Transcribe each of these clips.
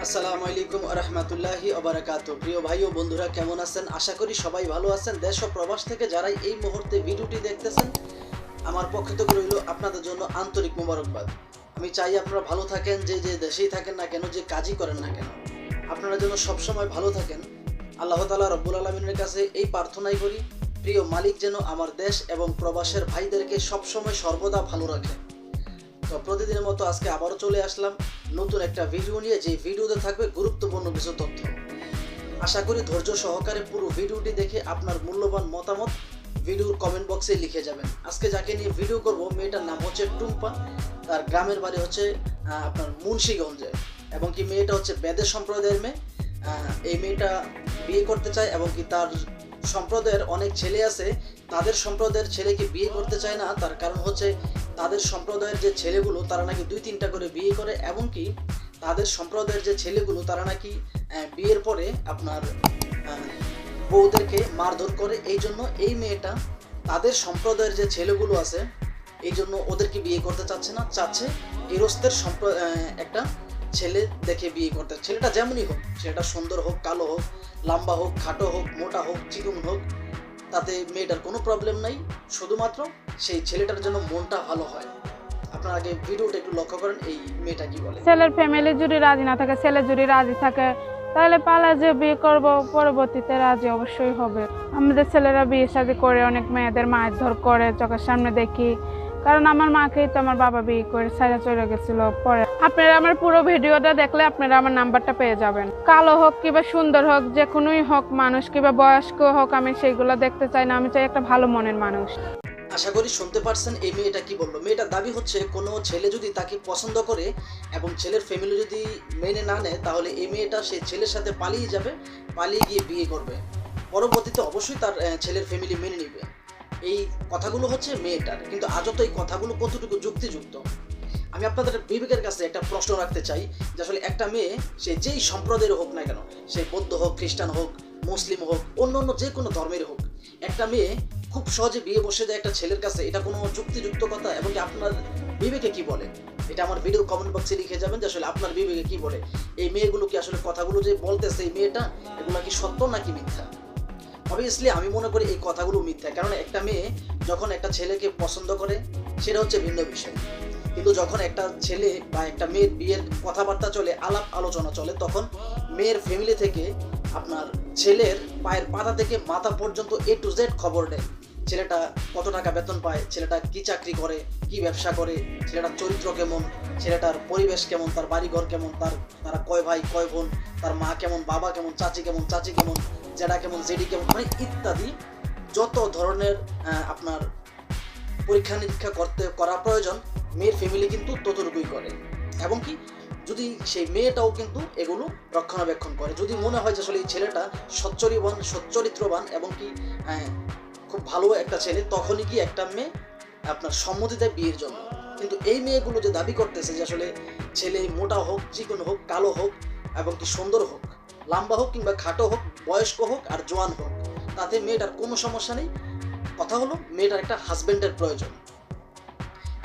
আসসালামু আলাইকুম ওয়া রাহমাতুল্লাহি ওয়া বারাকাতুহু। প্রিয় ভাই ও বন্ধুরা, কেমন আছেন? আশা করি সবাই ভালো আছেন। দেশ ও প্রবাস থেকে যারা এই মুহূর্তে ভিডিওটি দেখতেছেন, আমার পক্ষ থেকে রইল আপনাদের জন্য আন্তরিক মোবারকবাদ। আমি চাই আপনারা ভালো থাকেন, যে দেশেই থাকেন না কেন, যে কাজই করেন না কেন, আপনারা যেন সবসময় ভালো থাকেন। আল্লাহ তাআলা রব্বুল আলামিনের কাছে এই প্রার্থনাই করি, প্রিয় মালিক যেন আমার দেশ এবং প্রবাসের ভাইদেরকে সবসময় সর্বদা ভালো রাখে। তো প্রতিদিনের মতো আজকে আবারও চলে আসলাম নতুন একটা ভিডিও নিয়ে, যে ভিডিওতে থাকবে গুরুত্বপূর্ণ কিছু তথ্য। আশা করি ধৈর্য সহকারে পুরো ভিডিওটি দেখে আপনার মূল্যবান মতামত ভিডিওর কমেন্ট বক্সে লিখে যাবেন। আজকে যাকে নিয়ে ভিডিও করব, মেয়েটার নাম হচ্ছে টুম্পা। তার গ্রামের বাড়ি হচ্ছে আপনার মুন্সিগঞ্জে, এবং কি মেয়েটা হচ্ছে বেদের সম্প্রদায়ের মেয়ে। এই মেয়েটা বিয়ে করতে চায়, এবং কি তার সম্প্রদায়ের অনেক ছেলে আছে, তাদের সম্প্রদায়ের ছেলেকে বিয়ে করতে চায় না। তার কারণ হচ্ছে তাদের সম্প্রদায়ের যে ছেলেগুলো তারা নাকি 2-3টা করে বিয়ে করে, এবং কি তাদের সম্প্রদায়ের যে ছেলেগুলো তারা নাকি বিয়ের পরে আপনার বউদেরকে মারধর করে। এই জন্য এই মেয়েটা তাদের সম্প্রদায়ের যে ছেলেগুলো আছে, এই জন্য ওদেরকে বিয়ে করতে চাচ্ছে না, চাচ্ছে গৃহস্থের একটা ছেলে দেখে বিয়ে করতে। ছেলেটা যেমনই হোক, ছেলেটা সুন্দর হোক, কালো হোক, লম্বা হোক, খাটো হোক, মোটা হোক, চিকন হোক, তাতে মেয়েটার কোনো প্রবলেম নাই, শুধুমাত্র সেই ছেলেটার জন্য মনটা ভালো হয়। আপনারা আগে ভিডিওটা একটু লক্ষ্য করেন, এই মেয়েটা কি বলে। ছেলের ফ্যামিলি যদি রাজি না থাকে, ছেলে যদি রাজি থাকে, তাহলে পালা যে বিয়ে করব, পরবর্তীতে রাজি অবশ্যই হবে। আমাদের ছেলেরা বিয়ে শাদী করে অনেক মেয়েদের মারধর করে, চোখের সামনে দেখি। কারণ আমার মাকেই তো আমার বাবা বিয়ে করে ছাড়া চলে গেছিল। পরে আপনারা আমার পুরো ভিডিওটা দেখলে আপনারা আমার নাম্বারটা পেয়ে যাবেন। কালো হোক কিংবা সুন্দর হোক, যে কোনোই হোক মানুষ, কিংবা বয়স্ক হোক, আমি সেইগুলো দেখতে চাই না। আমি চাই একটা ভালো মনের মানুষ। আশা করি শুনতে পারছেন এই মেয়েটা কি বললো। মেয়েটার দাবি হচ্ছে কোনো ছেলে যদি তাকে পছন্দ করে এবং ছেলের ফ্যামিলি যদি মেনে না নেয়, তাহলে এই মেয়েটা সেই ছেলের সাথে পালিয়ে যাবে, পালিয়ে গিয়ে বিয়ে করবে। পরবর্তীতে অবশ্যই তার ছেলের ফ্যামিলি মেনে নিবে। এই কথাগুলো হচ্ছে মেয়েটার, কিন্তু আজও তো এই কথাগুলো কতটুকু যুক্তিযুক্ত। আমি আপনাদের বিবেকের কাছে একটা প্রশ্ন রাখতে চাই, যে আসলে একটা মেয়ে সে যেই সম্প্রদায়ের হোক না কেন, সে বৌদ্ধ হোক, খ্রিস্টান হোক, মুসলিম হোক, অন্য যে কোনো ধর্মের হোক, একটা মেয়ে খুব সহজে বিয়ে বসে যায় একটা ছেলের কাছে, এটা কোনো যুক্তিযুক্ত কথা? এবং কি আপনার বিবেকে কি বলে? এটা আমার ভিডিওর কমেন্ট বক্সে লিখে যাবেন, যে আসলে আপনার বিবেকে কি বলে। এই মেয়েগুলো কি আসলে কথাগুলো যে বলতেছে এই মেয়েটা, এগুলো কি সত্য নাকি মিথ্যা? অবভিয়াসলি আমি মনে করি এই কথাগুলো মিথ্যা। কারণ একটা মেয়ে যখন একটা ছেলেকে পছন্দ করে, সেটা হচ্ছে ভিন্ন বিষয়, কিন্তু যখন একটা ছেলে বা একটা মেয়ের বিয়ের কথাবার্তা চলে, আলাপ আলোচনা চলে, তখন মেয়ের ফ্যামিলি থেকে আপনার ছেলের পায়ের পাতা থেকে মাথা পর্যন্ত A to Z খবর নেয়। ছেলেটা কত টাকা বেতন পায়, ছেলেটা কি চাকরি করে, কি ব্যবসা করে, ছেলেটার চরিত্র কেমন, ছেলেটার পরিবেশ কেমন, তার বাড়িঘর কেমন, তারা কয় ভাই কয় বোন, তার মা কেমন, বাবা কেমন, চাচি কেমন, জেঠা কেমন, জেডি কেমন, মানে ইত্যাদি যত ধরনের আপনার পরীক্ষা নিরীক্ষা করা প্রয়োজন, মেয়ের ফ্যামিলি কিন্তু ততটুকুই করে। এবং কি যদি সেই মেয়েটাও কিন্তু এগুলো রক্ষণাবেক্ষণ করে, যদি মনে হয় যে আসলে এই ছেলেটা সচ্চরিত্রবান এবং কি খুব ভালো একটা ছেলে, তখনই কি একটা মেয়ে আপনার সম্মতি দেয় বিয়ের জন্য। কিন্তু এই মেয়েগুলো যে দাবি করতেছে যে আসলে ছেলে মোটা হোক, চিকন হোক, কালো হোক, এবং কি সুন্দর হোক, লম্বা হোক কিংবা খাটো হোক, বয়স্ক হোক আর জোয়ান হোক, তাতে মেয়েটার কোনো সমস্যা নেই। কথা হলো মেয়েটার একটা হাজবেন্ডের প্রয়োজন,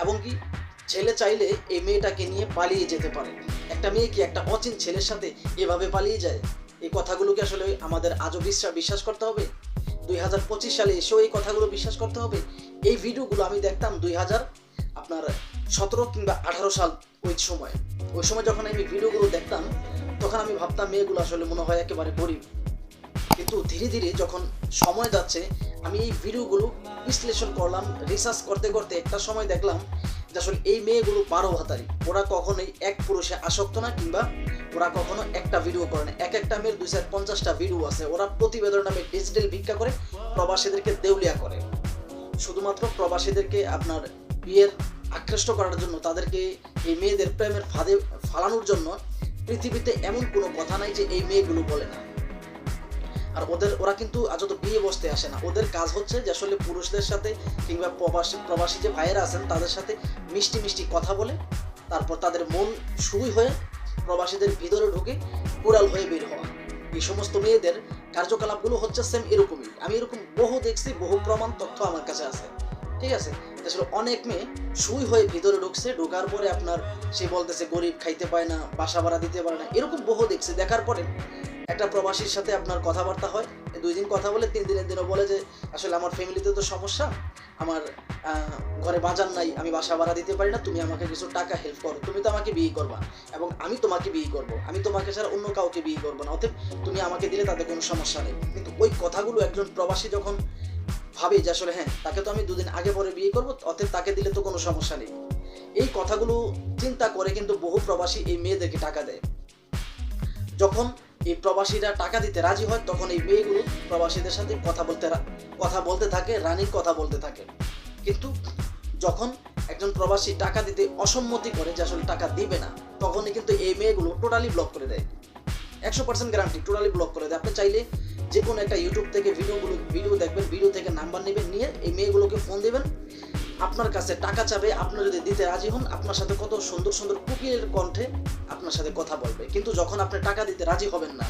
এবং কি ছেলে চাইলে এই মেয়েটাকে নিয়ে পালিয়ে যেতে পারে। একটা মেয়ে কি একটা অচিন ছেলের সাথে এভাবে পালিয়ে যায়? এই কথাগুলোকে আসলে আমাদের আজও বিশ্বাস করতে হবে? 2025 সালে এসেও এই কথাগুলো বিশ্বাস করতে হবে? এই ভিডিওগুলো আমি দেখতাম 2017 কিংবা 18 সাল, ওই সময় যখন আমি ভিডিওগুলো দেখতাম, তখন আমি ভাবতাম মেয়েগুলো আসলে মনে হয় একেবারে গরিব। কিন্তু ধীরে ধীরে যখন সময় যাচ্ছে, আমি এই ভিডিওগুলো বিশ্লেষণ করলাম, রিসার্চ করতে করতে একটা সময় দেখলাম যে আসলে এই মেয়েগুলো 12 ভাতারি। ওরা কখনোই এক পুরুষে আসক্ত না, কিংবা ওরা কখনো একটা ভিডিও করে না। একটা মেয়ের 250টা ভিডিও আছে। ওরা প্রতিবেদন নামে ডিজিটাল ভিক্ষা করে প্রবাসীদেরকে দেউলিয়া করে, শুধুমাত্র প্রবাসীদেরকে আপনার বিয়ের আকৃষ্ট করার জন্য, তাদেরকে এই মেয়েদের প্রেমের ফাঁদে ফালানোর জন্য। পৃথিবীতে এমন কোনো কথা নাই যে এই মেয়েগুলো বলে না। আর ওরা কিন্তু আজ তো বিয়ে বসতে আসে না। ওদের কাজ হচ্ছে যে আসলে পুরুষদের সাথে কিংবা প্রবাসী যে ভাইয়েরা আছেন তাদের সাথে মিষ্টি মিষ্টি কথা বলে, তারপর তাদের মন সুই হয়ে প্রবাসীদের ভিতরে ঢুকে কুড়াল হয়ে বের হওয়া। এই সমস্ত মেয়েদের কার্যকলাপগুলো হচ্ছে সেম এরকমই। আমি এরকম বহু দেখছি, বহু প্রমাণ তথ্য আমার কাছে আছে। ঠিক আছে? আসলে অনেক মেয়ে সুই হয়ে ভিতরে ঢুকছে, ঢোকার পরে আপনার সে বলতেছে গরিব, খাইতে পায় না, বাসা ভাড়া দিতে পারে না, এরকম বহু দেখছি। দেখার পরে একটা প্রবাসীর সাথে আপনার কথাবার্তা হয়, 2 দিন কথা বলে 3 দিনের দিনও বলে যে আসলে আমার ফ্যামিলিতে তো সমস্যা, আমার ঘরে বাজার নাই, আমি বাসা ভাড়া দিতে পারি না, তুমি আমাকে কিছু টাকা হেল্প করো, তুমি তো আমাকে বিয়ে করবা এবং আমি তোমাকে বিয়ে করবো, আমি তোমাকে ছাড়া অন্য কাউকে বিয়ে করবো না, অতএব তুমি আমাকে দিলে তাতে কোনো সমস্যা নেই। কিন্তু ওই কথাগুলো একজন প্রবাসী যখন ভাবে যে আসলে হ্যাঁ, তাকে তো আমি 2 দিন আগে পরে বিয়ে করবো, অতএব তাকে দিলে তো কোনো সমস্যা নেই, এই কথাগুলো চিন্তা করে কিন্তু বহু প্রবাসী এই মেয়েদেরকে টাকা দেয়। যখন এই প্রবাসীরা টাকা দিতে রাজি হয় তখন এই মেয়েগুলো প্রবাসীদের সাথে কথা বলতে থাকে, রানীর কথা বলতে থাকে। কিন্তু যখন একজন প্রবাসী টাকা দিতে অসম্মতি করে যে আসলে টাকা দিবে না, তখনই কিন্তু এই মেয়েগুলো টোটালি ব্লক করে দেয়। 100% গ্যারান্টি, টোটালি ব্লক করে দেয়। আপনি চাইলে যে কোনো একটা ইউটিউব থেকে ভিডিও দেখবেন, ভিডিও থেকে নাম্বার নেবেন, নিয়ে এই মেয়েগুলোকে ফোন দিবেন, আপনার কাছে টাকা চাবে, আপনি যদি দিতে রাজি হন আপনার সাথে কত সুন্দর সুন্দর কুকিলের কণ্ঠে আপনার সাথে কথা বলবে। কিন্তু যখন আপনি টাকা দিতে রাজি হবেন না,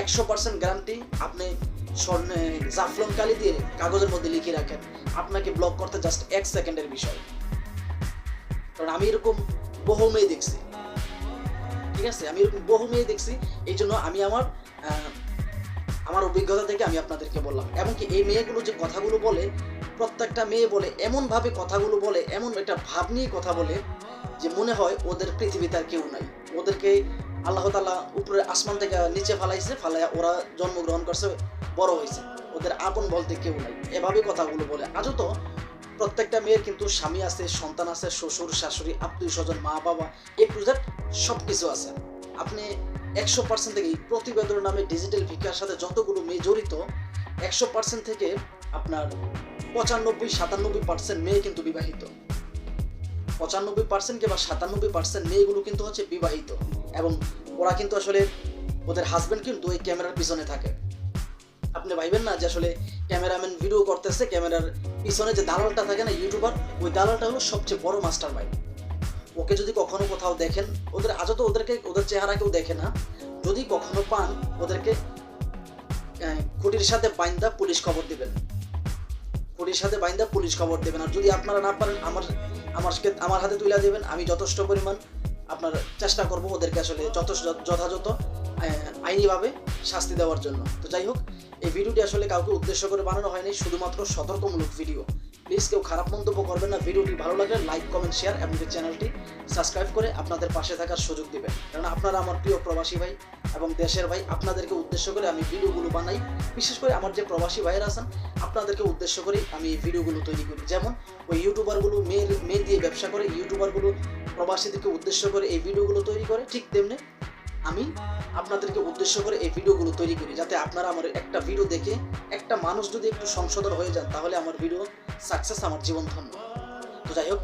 100% গ্যারান্টি, আপনি জাফলন কালি দিয়ে কাগজের মধ্যে লিখে রাখেন, আপনাকে ব্লক করতে জাস্ট 1 সেকেন্ডের বিষয়। কারণ আমি এরকম বহু মেয়ে দেখছি, ঠিক আছে, আমি এরকম বহু মেয়ে দেখছি, এই জন্য আমি আমার অভিজ্ঞতা থেকে আমি আপনাদেরকে বললাম। এমনকি এই মেয়েগুলো যে কথাগুলো বলে, প্রত্যেকটা মেয়ে বলে এমনভাবে কথাগুলো বলে, এমন একটা ভাব নিয়ে কথা বলে যে মনে হয় ওদের পৃথিবীতে আর কেউ নাই, ওদেরকে আল্লাহ তাআলা উপরে আসমান থেকে নিচে ফালাইয়া ওরা জন্মগ্রহণ করছে, বড় হয়েছে, ওদের আপন বলতে কেউ নাই, এভাবে কথাগুলো বলে। আজও তো প্রত্যেকটা মেয়ের কিন্তু স্বামী আছে, সন্তান আছে, শ্বশুর শাশুড়ি, আত্মীয় স্বজন, মা বাবা, এই প্রজেক্ট সব কিছু আছে। আপনি 100% থেকে প্রতিবেদনের নামে ডিজিটাল ভিক্ষার সাথে যতগুলো মেয়ে জড়িত, 100% থেকে আপনার 95-97% মেয়ে কিন্তু বিবাহিত। 95% কিংবা 97% মেয়েগুলো কিন্তু হচ্ছে বিবাহিত, এবং ওরা কিন্তু আসলে ওদের হাজবেন্ড কিন্তু ওই ক্যামেরার পিছনে থাকে। আপনি ভাইবেন না যে আসলে ক্যামেরাম্যান ভিডিও করতেছে, ক্যামেরার পিছনে যে দালালটা থাকে না, ইউটিউবার, ওই দালালটা হলো সবচেয়ে বড় মাস্টার মাইন্ড। ওকে যদি কখনো কোথাও দেখেন, আজও তো ওদের চেহারা কেউ দেখে না, যদি কখনো পান ওদেরকে খুঁটির সাথে বাইন্দা পুলিশ খবর দিবেন, আর যদি আপনারা না পারেন আমার হাতে তুলে দেবেন, আমি যথেষ্ট পরিমাণ আপনার চেষ্টা করব ওদেরকে আসলে যথাযথ আইনিভাবে শাস্তি দেওয়ার জন্য। তো যাই হোক, এই ভিডিওটি আসলে কাউকে উদ্দেশ্য করে বানানো হয়নি, শুধুমাত্র সতর্কমূলক ভিডিও। প্লিজ কেউ খারাপ মন্তব্য করবেন না। ভিডিওটি ভালো লাগলে লাইক, কমেন্ট, শেয়ার এবং চ্যানেলটি সাবস্ক্রাইব করে আপনাদের পাশে থাকার সুযোগ দিবেন, কারণ আপনারা আমার প্রিয় প্রবাসী ভাই এবং দেশের ভাই। আপনাদেরকে উদ্দেশ্য করে আমি ভিডিওগুলো বানাই, বিশেষ করে আমার যে প্রবাসী ভাইয়েরা আছেন আপনাদেরকে উদ্দেশ্য করে আমি ভিডিওগুলো তৈরি করি। যেমন ওই ইউটিউবারগুলো মেয়ে দিয়ে ব্যবসা করে, ইউটিউবারগুলো প্রবাসীদেরকে উদ্দেশ্য করে এই ভিডিওগুলো তৈরি করে, ঠিক তেমনি আমি আপনাদেরকে উদ্দেশ্য করে এই ভিডিওগুলো তৈরি করি, যাতে আপনারা আমার একটা ভিডিও দেখে একটা মানুষ যদি একটু সংশোধন হয়ে যান, তাহলে আমার ভিডিও সাকসেস, আমার জীবন ধন্য। তো যাই হোক,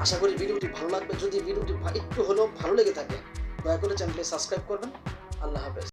আশা করি ভিডিওটি ভালো লাগবে। যদি ভিডিওটি একটু হলেও ভালো লেগে থাকে, দয়া করে চ্যানেলটি সাবস্ক্রাইব করবেন। আল্লাহ হাফেজ।